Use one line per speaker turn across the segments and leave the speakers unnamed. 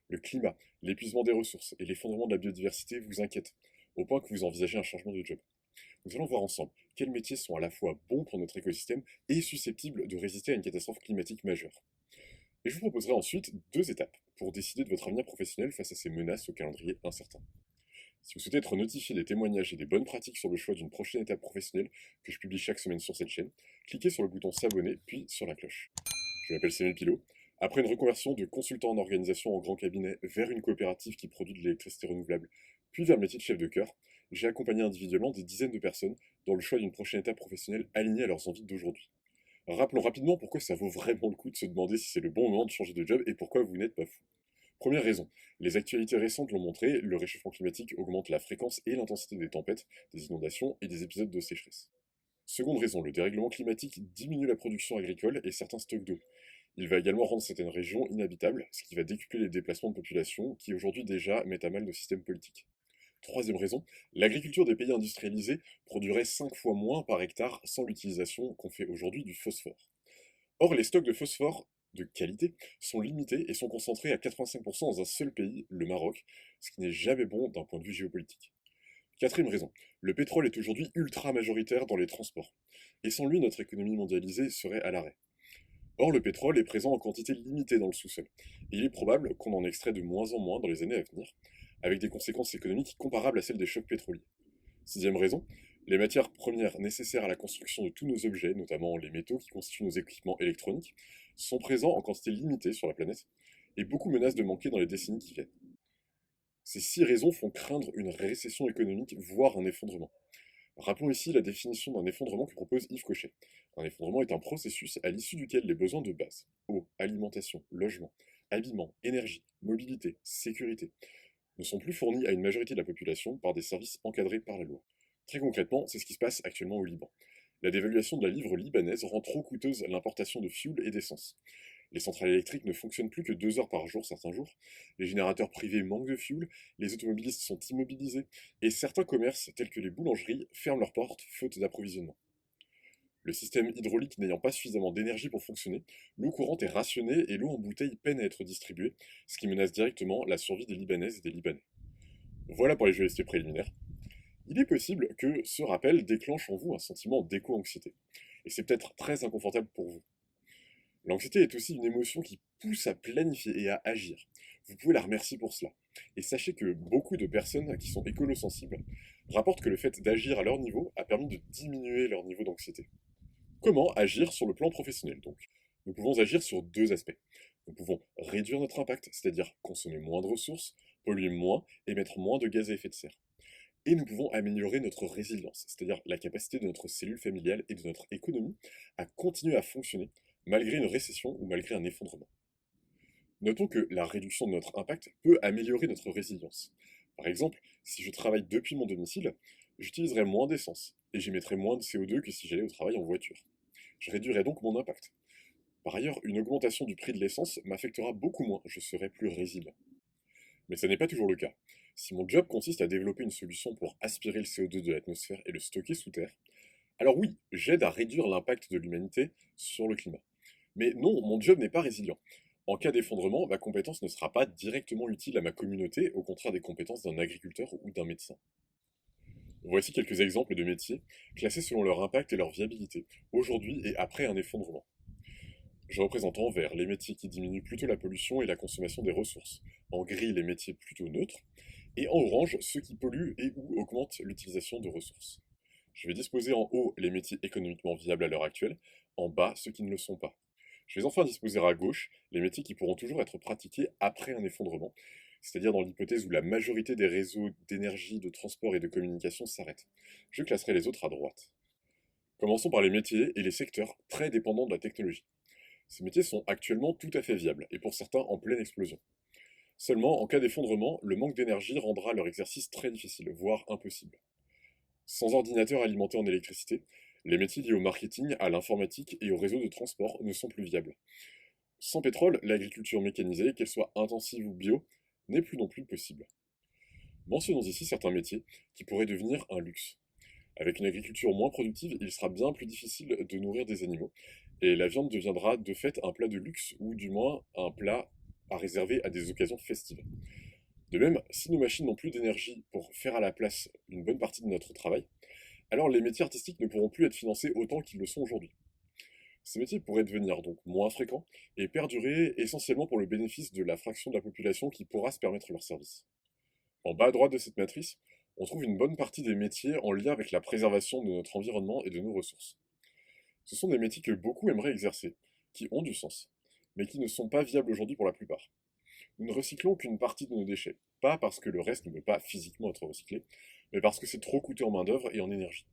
Le climat, l'épuisement des ressources et l'effondrement de la biodiversité vous inquiètent, au point que vous envisagez un changement de job. Nous allons voir ensemble quels métiers sont à la fois bons pour notre écosystème et susceptibles de résister à une catastrophe climatique majeure. Et je vous proposerai ensuite deux étapes pour décider de votre avenir professionnel face à ces menaces au calendrier incertain. Si vous souhaitez être notifié des témoignages et des bonnes pratiques sur le choix d'une prochaine étape professionnelle que je publie chaque semaine sur cette chaîne, cliquez sur le bouton s'abonner puis sur la cloche. Je m'appelle Samuel Pilot. Après une reconversion de consultant en organisation en grand cabinet vers une coopérative qui produit de l'électricité renouvelable, puis vers le métier de chef de cœur, j'ai accompagné individuellement des dizaines de personnes dans le choix d'une prochaine étape professionnelle alignée à leurs envies d'aujourd'hui. Rappelons rapidement pourquoi ça vaut vraiment le coup de se demander si c'est le bon moment de changer de job et pourquoi vous n'êtes pas fou. Première raison, les actualités récentes l'ont montré, le réchauffement climatique augmente la fréquence et l'intensité des tempêtes, des inondations et des épisodes de sécheresse. Seconde raison, le dérèglement climatique diminue la production agricole et certains stocks d'eau. Il va également rendre certaines régions inhabitables, ce qui va décupler les déplacements de population qui aujourd'hui déjà mettent à mal nos systèmes politiques. Troisième raison, l'agriculture des pays industrialisés produirait 5 fois moins par hectare sans l'utilisation qu'on fait aujourd'hui du phosphore. Or, les stocks de phosphore de qualité sont limités et sont concentrés à 85% dans un seul pays, le Maroc, ce qui n'est jamais bon d'un point de vue géopolitique. Quatrième raison, le pétrole est aujourd'hui ultra majoritaire dans les transports, et sans lui notre économie mondialisée serait à l'arrêt. Or, le pétrole est présent en quantité limitée dans le sous-sol, et il est probable qu'on en extrait de moins en moins dans les années à venir, avec des conséquences économiques comparables à celles des chocs pétroliers. Sixième raison, les matières premières nécessaires à la construction de tous nos objets, notamment les métaux qui constituent nos équipements électroniques, sont présents en quantité limitée sur la planète, et beaucoup menacent de manquer dans les décennies qui viennent. Ces six raisons font craindre une récession économique, voire un effondrement. Rappelons ici la définition d'un effondrement que propose Yves Cochet. Un effondrement est un processus à l'issue duquel les besoins de base, eau, alimentation, logement, habillement, énergie, mobilité, sécurité, ne sont plus fournis à une majorité de la population par des services encadrés par la loi. Très concrètement, c'est ce qui se passe actuellement au Liban. La dévaluation de la livre libanaise rend trop coûteuse l'importation de fioul et d'essence. Les centrales électriques ne fonctionnent plus que 2 heures par jour certains jours, les générateurs privés manquent de fioul, les automobilistes sont immobilisés, et certains commerces, tels que les boulangeries, ferment leurs portes faute d'approvisionnement. Le système hydraulique n'ayant pas suffisamment d'énergie pour fonctionner, l'eau courante est rationnée et l'eau en bouteille peine à être distribuée, ce qui menace directement la survie des Libanaises et des Libanais. Voilà pour les jeux préliminaires. Il est possible que ce rappel déclenche en vous un sentiment d'éco-anxiété. Et c'est peut-être très inconfortable pour vous. L'anxiété est aussi une émotion qui pousse à planifier et à agir. Vous pouvez la remercier pour cela. Et sachez que beaucoup de personnes qui sont écolo-sensibles rapportent que le fait d'agir à leur niveau a permis de diminuer leur niveau d'anxiété. Comment agir sur le plan professionnel donc? Nous pouvons agir sur deux aspects. Nous pouvons réduire notre impact, c'est-à-dire consommer moins de ressources, polluer moins, émettre moins de gaz à effet de serre. Et nous pouvons améliorer notre résilience, c'est-à-dire la capacité de notre cellule familiale et de notre économie à continuer à fonctionner malgré une récession ou malgré un effondrement. Notons que la réduction de notre impact peut améliorer notre résilience. Par exemple, si je travaille depuis mon domicile, j'utiliserai moins d'essence et j'émettrai moins de CO2 que si j'allais au travail en voiture. Je réduirai donc mon impact. Par ailleurs, une augmentation du prix de l'essence m'affectera beaucoup moins, je serai plus résilient. Mais ce n'est pas toujours le cas. Si mon job consiste à développer une solution pour aspirer le CO2 de l'atmosphère et le stocker sous terre, alors oui, j'aide à réduire l'impact de l'humanité sur le climat. Mais non, mon job n'est pas résilient. En cas d'effondrement, ma compétence ne sera pas directement utile à ma communauté, au contraire des compétences d'un agriculteur ou d'un médecin. Voici quelques exemples de métiers classés selon leur impact et leur viabilité, aujourd'hui et après un effondrement. Je représente en vert les métiers qui diminuent plutôt la pollution et la consommation des ressources, en gris les métiers plutôt neutres, et en orange ceux qui polluent et ou augmentent l'utilisation de ressources. Je vais disposer en haut les métiers économiquement viables à l'heure actuelle, en bas ceux qui ne le sont pas. Je vais enfin disposer à gauche les métiers qui pourront toujours être pratiqués après un effondrement, c'est-à-dire dans l'hypothèse où la majorité des réseaux d'énergie, de transport et de communication s'arrêtent. Je classerai les autres à droite. Commençons par les métiers et les secteurs très dépendants de la technologie. Ces métiers sont actuellement tout à fait viables, et pour certains en pleine explosion. Seulement, en cas d'effondrement, le manque d'énergie rendra leur exercice très difficile, voire impossible. Sans ordinateur alimenté en électricité, les métiers liés au marketing, à l'informatique et au réseau de transport ne sont plus viables. Sans pétrole, l'agriculture mécanisée, qu'elle soit intensive ou bio, n'est plus non plus possible. Mentionnons ici certains métiers qui pourraient devenir un luxe. Avec une agriculture moins productive, il sera bien plus difficile de nourrir des animaux, et la viande deviendra de fait un plat de luxe, ou du moins un plat à réserver à des occasions festives. De même, si nos machines n'ont plus d'énergie pour faire à la place une bonne partie de notre travail, alors les métiers artistiques ne pourront plus être financés autant qu'ils le sont aujourd'hui. Ces métiers pourraient devenir donc moins fréquents et perdurer essentiellement pour le bénéfice de la fraction de la population qui pourra se permettre leur service. En bas à droite de cette matrice, on trouve une bonne partie des métiers en lien avec la préservation de notre environnement et de nos ressources. Ce sont des métiers que beaucoup aimeraient exercer, qui ont du sens, mais qui ne sont pas viables aujourd'hui pour la plupart. Nous ne recyclons qu'une partie de nos déchets, pas parce que le reste ne peut pas physiquement être recyclé, mais parce que c'est trop coûteux en main-d'œuvre et en énergie.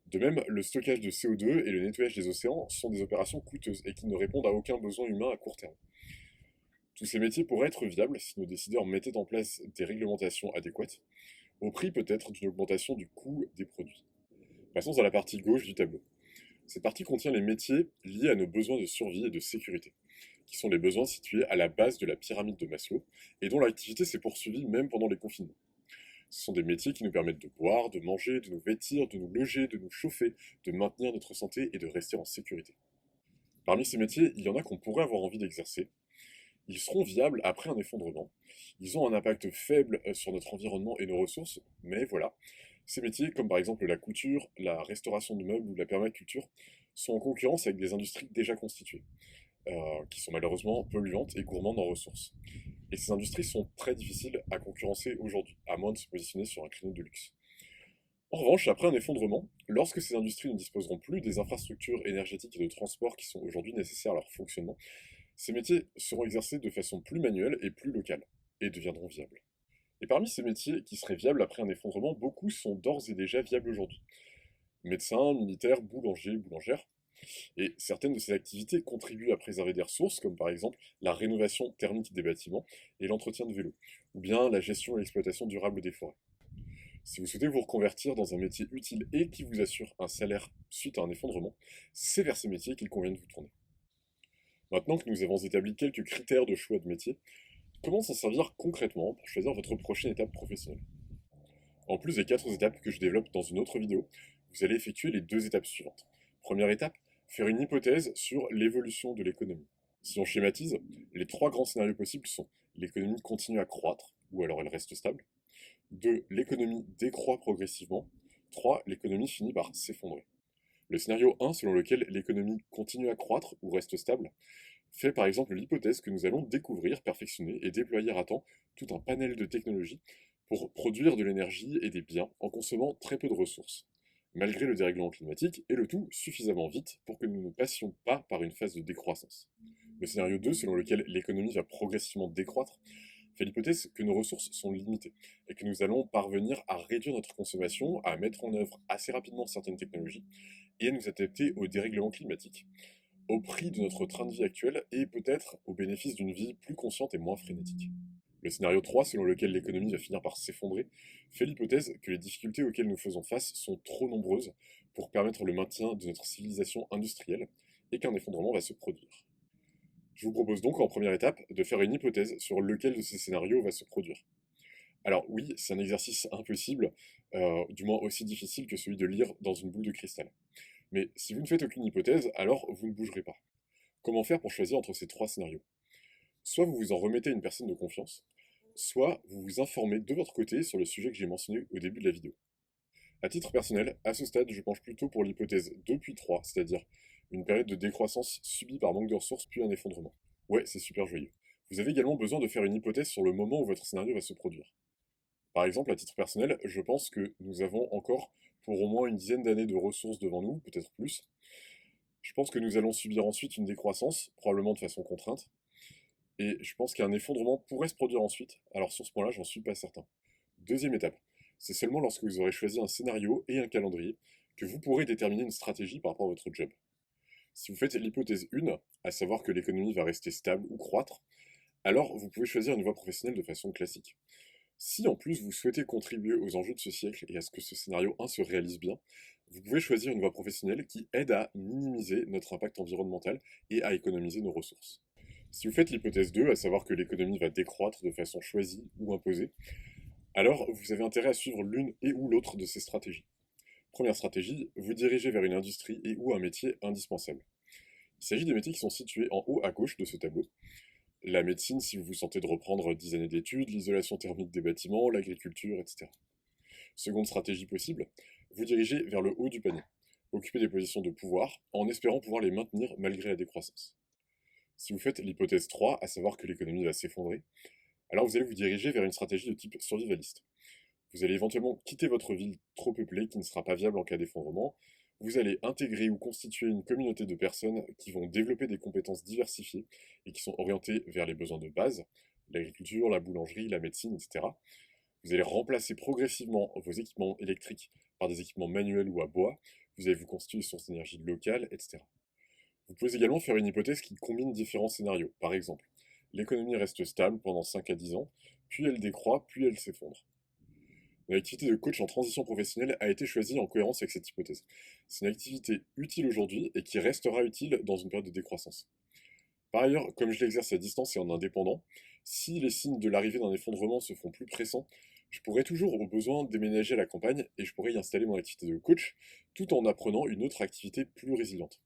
De même, le stockage de CO2 et le nettoyage des océans sont des opérations coûteuses et qui ne répondent à aucun besoin humain à court terme. Tous ces métiers pourraient être viables si nos décideurs mettaient en place des réglementations adéquates, au prix peut-être d'une augmentation du coût des produits. Passons à la partie gauche du tableau. Cette partie contient les métiers liés à nos besoins de survie et de sécurité, qui sont les besoins situés à la base de la pyramide de Maslow, et dont l'activité s'est poursuivie même pendant les confinements. Ce sont des métiers qui nous permettent de boire, de manger, de nous vêtir, de nous loger, de nous chauffer, de maintenir notre santé et de rester en sécurité. Parmi ces métiers, il y en a qu'on pourrait avoir envie d'exercer. Ils seront viables après un effondrement. Ils ont un impact faible sur notre environnement et nos ressources, mais voilà. Ces métiers, comme par exemple la couture, la restauration de meubles ou la permaculture, sont en concurrence avec des industries déjà constituées, qui sont malheureusement polluantes et gourmandes en ressources. Et ces industries sont très difficiles à concurrencer aujourd'hui, à moins de se positionner sur un créneau de luxe. En revanche, après un effondrement, lorsque ces industries ne disposeront plus des infrastructures énergétiques et de transport qui sont aujourd'hui nécessaires à leur fonctionnement, ces métiers seront exercés de façon plus manuelle et plus locale, et deviendront viables. Et parmi ces métiers qui seraient viables après un effondrement, beaucoup sont d'ores et déjà viables aujourd'hui. Médecins, militaires, boulangers, boulangères. Et certaines de ces activités contribuent à préserver des ressources, comme par exemple la rénovation thermique des bâtiments et l'entretien de vélos, ou bien la gestion et l'exploitation durable des forêts. Si vous souhaitez vous reconvertir dans un métier utile et qui vous assure un salaire suite à un effondrement, c'est vers ces métiers qu'il convient de vous tourner. Maintenant que nous avons établi quelques critères de choix de métier, comment s'en servir concrètement pour choisir votre prochaine étape professionnelle? En plus des 4 étapes que je développe dans une autre vidéo, vous allez effectuer les 2 étapes suivantes. Première étape, faire une hypothèse sur l'évolution de l'économie. Si on schématise, les 3 grands scénarios possibles sont: l'économie continue à croître, ou alors elle reste stable. 2, l'économie décroît progressivement. 3, l'économie finit par s'effondrer. Le scénario 1, selon lequel l'économie continue à croître ou reste stable, fait par exemple l'hypothèse que nous allons découvrir, perfectionner et déployer à temps tout un panel de technologies pour produire de l'énergie et des biens en consommant très peu de ressources, malgré le dérèglement climatique, et le tout suffisamment vite pour que nous ne passions pas par une phase de décroissance. Le scénario 2, selon lequel l'économie va progressivement décroître, fait l'hypothèse que nos ressources sont limitées et que nous allons parvenir à réduire notre consommation, à mettre en œuvre assez rapidement certaines technologies et à nous adapter au dérèglement climatique, au prix de notre train de vie actuel et peut-être au bénéfice d'une vie plus consciente et moins frénétique. Le scénario 3, selon lequel l'économie va finir par s'effondrer, fait l'hypothèse que les difficultés auxquelles nous faisons face sont trop nombreuses pour permettre le maintien de notre civilisation industrielle et qu'un effondrement va se produire. Je vous propose donc en première étape de faire une hypothèse sur lequel de ces scénarios va se produire. Alors oui, c'est un exercice impossible, du moins aussi difficile que celui de lire dans une boule de cristal. Mais si vous ne faites aucune hypothèse, alors vous ne bougerez pas. Comment faire pour choisir entre ces 3 scénarios? Soit vous vous en remettez à une personne de confiance, soit vous vous informez de votre côté sur le sujet que j'ai mentionné au début de la vidéo. À titre personnel, à ce stade, je penche plutôt pour l'hypothèse 2 puis 3, c'est-à-dire une période de décroissance subie par manque de ressources puis un effondrement. Ouais, c'est super joyeux. Vous avez également besoin de faire une hypothèse sur le moment où votre scénario va se produire. Par exemple, à titre personnel, je pense que nous avons encore pour au moins une dizaine d'années de ressources devant nous, peut-être plus. Je pense que nous allons subir ensuite une décroissance, probablement de façon contrainte, et je pense qu'un effondrement pourrait se produire ensuite, alors sur ce point-là, j'en suis pas certain. Deuxième étape, c'est seulement lorsque vous aurez choisi un scénario et un calendrier que vous pourrez déterminer une stratégie par rapport à votre job. Si vous faites l'hypothèse 1, à savoir que l'économie va rester stable ou croître, alors vous pouvez choisir une voie professionnelle de façon classique. Si en plus vous souhaitez contribuer aux enjeux de ce siècle et à ce que ce scénario 1 se réalise bien, vous pouvez choisir une voie professionnelle qui aide à minimiser notre impact environnemental et à économiser nos ressources. Si vous faites l'hypothèse 2, à savoir que l'économie va décroître de façon choisie ou imposée, alors vous avez intérêt à suivre l'une et ou l'autre de ces stratégies. Première stratégie, vous dirigez vers une industrie et ou un métier indispensable. Il s'agit des métiers qui sont situés en haut à gauche de ce tableau. La médecine si vous vous sentez de reprendre 10 années d'études, l'isolation thermique des bâtiments, l'agriculture, etc. Seconde stratégie possible, vous dirigez vers le haut du panier. Occupez des positions de pouvoir en espérant pouvoir les maintenir malgré la décroissance. Si vous faites l'hypothèse 3, à savoir que l'économie va s'effondrer, alors vous allez vous diriger vers une stratégie de type survivaliste. Vous allez éventuellement quitter votre ville trop peuplée qui ne sera pas viable en cas d'effondrement. Vous allez intégrer ou constituer une communauté de personnes qui vont développer des compétences diversifiées et qui sont orientées vers les besoins de base, l'agriculture, la boulangerie, la médecine, etc. Vous allez remplacer progressivement vos équipements électriques par des équipements manuels ou à bois. Vous allez vous constituer des sources d'énergie locales, etc. Vous pouvez également faire une hypothèse qui combine différents scénarios. Par exemple, l'économie reste stable pendant 5 à 10 ans, puis elle décroît, puis elle s'effondre. L'activité de coach en transition professionnelle a été choisie en cohérence avec cette hypothèse. C'est une activité utile aujourd'hui et qui restera utile dans une période de décroissance. Par ailleurs, comme je l'exerce à distance et en indépendant, si les signes de l'arrivée d'un effondrement se font plus pressants, je pourrais toujours au besoin déménager à la campagne et je pourrais y installer mon activité de coach tout en apprenant une autre activité plus résiliente.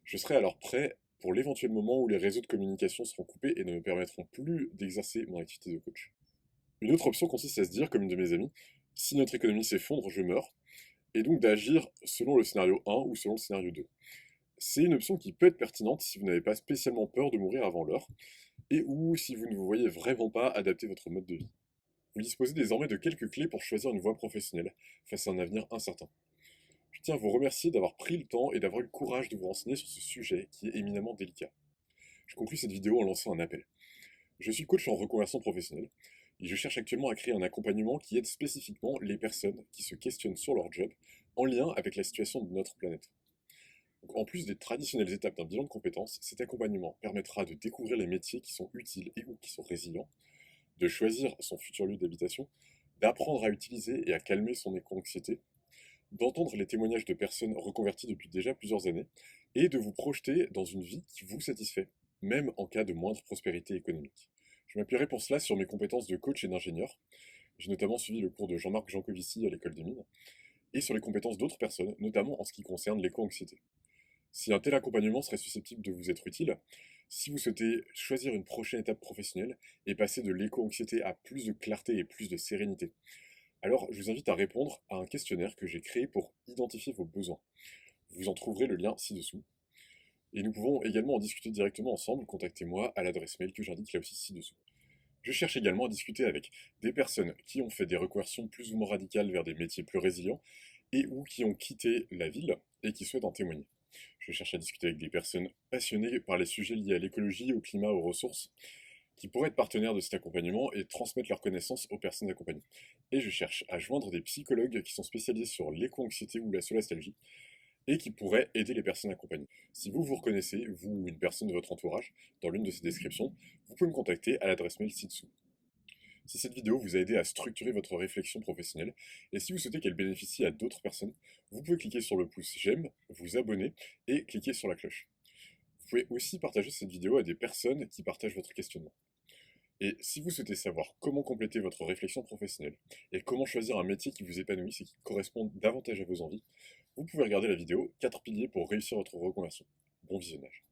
Je serai alors prêt pour l'éventuel moment où les réseaux de communication seront coupés et ne me permettront plus d'exercer mon activité de coach. Une autre option consiste à se dire, comme une de mes amies, si notre économie s'effondre, je meurs, et donc d'agir selon le scénario 1 ou selon le scénario 2. C'est une option qui peut être pertinente si vous n'avez pas spécialement peur de mourir avant l'heure, et ou si vous ne vous voyez vraiment pas adapter votre mode de vie. Vous disposez désormais de quelques clés pour choisir une voie professionnelle face à un avenir incertain. Je tiens à vous remercier d'avoir pris le temps et d'avoir eu le courage de vous renseigner sur ce sujet qui est éminemment délicat. Je conclue cette vidéo en lançant un appel. Je suis coach en reconversion professionnelle et je cherche actuellement à créer un accompagnement qui aide spécifiquement les personnes qui se questionnent sur leur job en lien avec la situation de notre planète. Donc, en plus des traditionnelles étapes d'un bilan de compétences, cet accompagnement permettra de découvrir les métiers qui sont utiles et ou qui sont résilients, de choisir son futur lieu d'habitation, d'apprendre à utiliser et à calmer son éco-anxiété, d'entendre les témoignages de personnes reconverties depuis déjà plusieurs années et de vous projeter dans une vie qui vous satisfait, même en cas de moindre prospérité économique. Je m'appuierai pour cela sur mes compétences de coach et d'ingénieur. J'ai notamment suivi le cours de Jean-Marc Jancovici à l'école des mines, et sur les compétences d'autres personnes, notamment en ce qui concerne l'éco-anxiété. Si un tel accompagnement serait susceptible de vous être utile, si vous souhaitez choisir une prochaine étape professionnelle et passer de l'éco-anxiété à plus de clarté et plus de sérénité, alors je vous invite à répondre à un questionnaire que j'ai créé pour identifier vos besoins. Vous en trouverez le lien ci-dessous. Et nous pouvons également en discuter directement ensemble. Contactez-moi à l'adresse mail que j'indique là aussi ci-dessous. Je cherche également à discuter avec des personnes qui ont fait des reconversions plus ou moins radicales vers des métiers plus résilients et ou qui ont quitté la ville et qui souhaitent en témoigner. Je cherche à discuter avec des personnes passionnées par les sujets liés à l'écologie, au climat, aux ressources, qui pourraient être partenaires de cet accompagnement et transmettre leurs connaissances aux personnes accompagnées. Et je cherche à joindre des psychologues qui sont spécialisés sur l'éco-anxiété ou la solastalgie et qui pourraient aider les personnes accompagnées. Si vous vous reconnaissez, vous ou une personne de votre entourage, dans l'une de ces descriptions, vous pouvez me contacter à l'adresse mail ci-dessous. Si cette vidéo vous a aidé à structurer votre réflexion professionnelle, et si vous souhaitez qu'elle bénéficie à d'autres personnes, vous pouvez cliquer sur le pouce j'aime, vous abonner et cliquer sur la cloche. Vous pouvez aussi partager cette vidéo à des personnes qui partagent votre questionnement. Et si vous souhaitez savoir comment compléter votre réflexion professionnelle et comment choisir un métier qui vous épanouisse et qui corresponde davantage à vos envies, vous pouvez regarder la vidéo 4 piliers pour réussir votre reconversion. Bon visionnage.